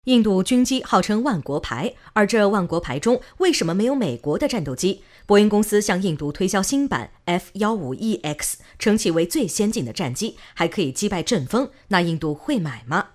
印度军机号称万国牌，而这万国牌中为什么没有美国的战斗机？波音公司向印度推销新版 F-15EX， 称其为最先进的战机，还可以击败阵风，那印度会买吗？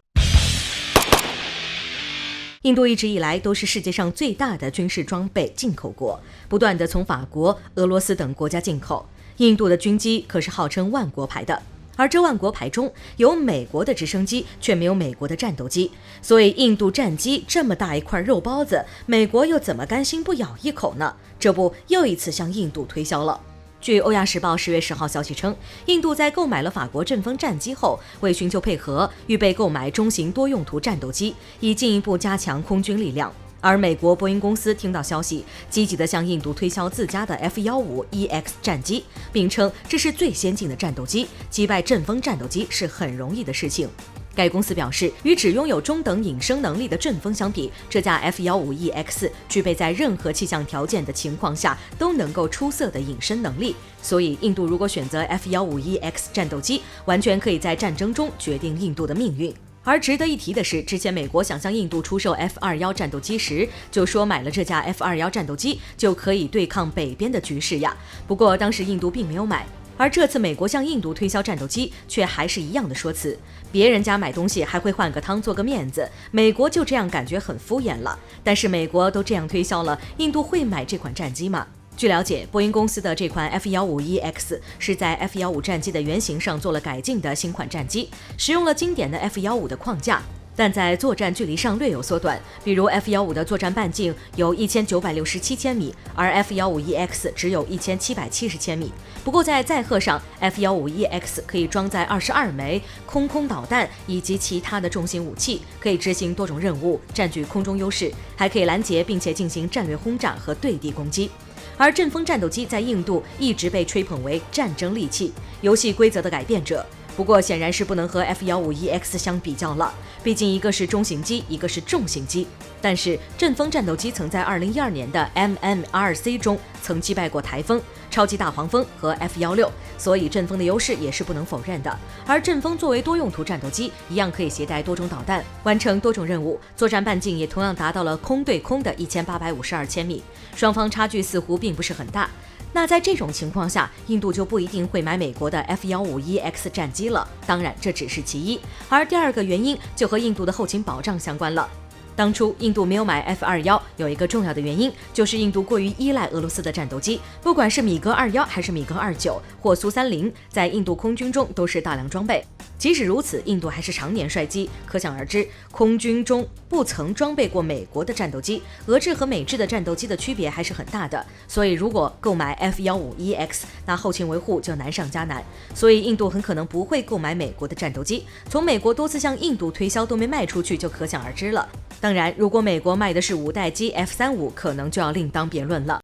印度一直以来都是世界上最大的军事装备进口国，不断地从法国、俄罗斯等国家进口。印度的军机可是号称万国牌的。而这万国牌中有美国的直升机，却没有美国的战斗机，所以印度战机这么大一块肉包子，美国又怎么甘心不咬一口呢？这不又一次向印度推销了。据欧亚时报10月10号消息称，印度在购买了法国阵风战机后，为寻求配合，预备购买中型多用途战斗机，以进一步加强空军力量。而美国波音公司听到消息，积极地向印度推销自家的 F-15EX 战机，并称这是最先进的战斗机，击败阵风战斗机是很容易的事情。该公司表示，与只拥有中等隐身能力的阵风相比，这架 F-15EX 具备在任何气象条件的情况下都能够出色的隐身能力，所以印度如果选择 F-15EX 战斗机，完全可以在战争中决定印度的命运。而值得一提的是，之前美国想向印度出售 F-21战斗机时，就说买了这架 F-21战斗机就可以对抗北边的局势呀。不过当时印度并没有买，而这次美国向印度推销战斗机，却还是一样的说辞。别人家买东西还会换个汤做个面子，美国就这样感觉很敷衍了。但是美国都这样推销了，印度会买这款战机吗？据了解，波音公司的这款 F-15EX 是在 F-15战机的原型上做了改进的新款战机，使用了经典的 F-15的框架，但在作战距离上略有缩短，比如 F-15的作战半径有1967千米，而 F-15EX 只有1770千米。不过在载荷上， F-15EX 可以装载22枚空导弹以及其他的重型武器，可以执行多种任务，占据空中优势，还可以拦截并且进行战略轰炸和对地攻击。而阵风战斗机在印度一直被吹捧为战争利器，游戏规则的改变者。不过显然是不能和 F-15EX 相比较了，毕竟一个是中型机，一个是重型机。但是阵风战斗机曾在2012年的 MMRC 中曾击败过台风、超级大黄蜂和 F-16，所以阵风的优势也是不能否认的。而阵风作为多用途战斗机，一样可以携带多种导弹，完成多种任务，作战半径也同样达到了空对空的1852千米，双方差距似乎并不是很大。那在这种情况下，印度就不一定会买美国的 F-15EX 战机了。当然，这只是其一，而第二个原因就和印度的后勤保障相关了。当初印度没有买 F-21，有一个重要的原因，就是印度过于依赖俄罗斯的战斗机，不管是米格21还是米格29或苏30，在印度空军中都是大量装备。即使如此，印度还是常年衰机，可想而知，空军中不曾装备过美国的战斗机，俄制和美制的战斗机的区别还是很大的。所以如果购买 F-15EX， 那后勤维护就难上加难。所以印度很可能不会购买美国的战斗机，从美国多次向印度推销都没卖出去就可想而知了。当然，如果美国卖的是5代机 F-35，可能就要另当别论了。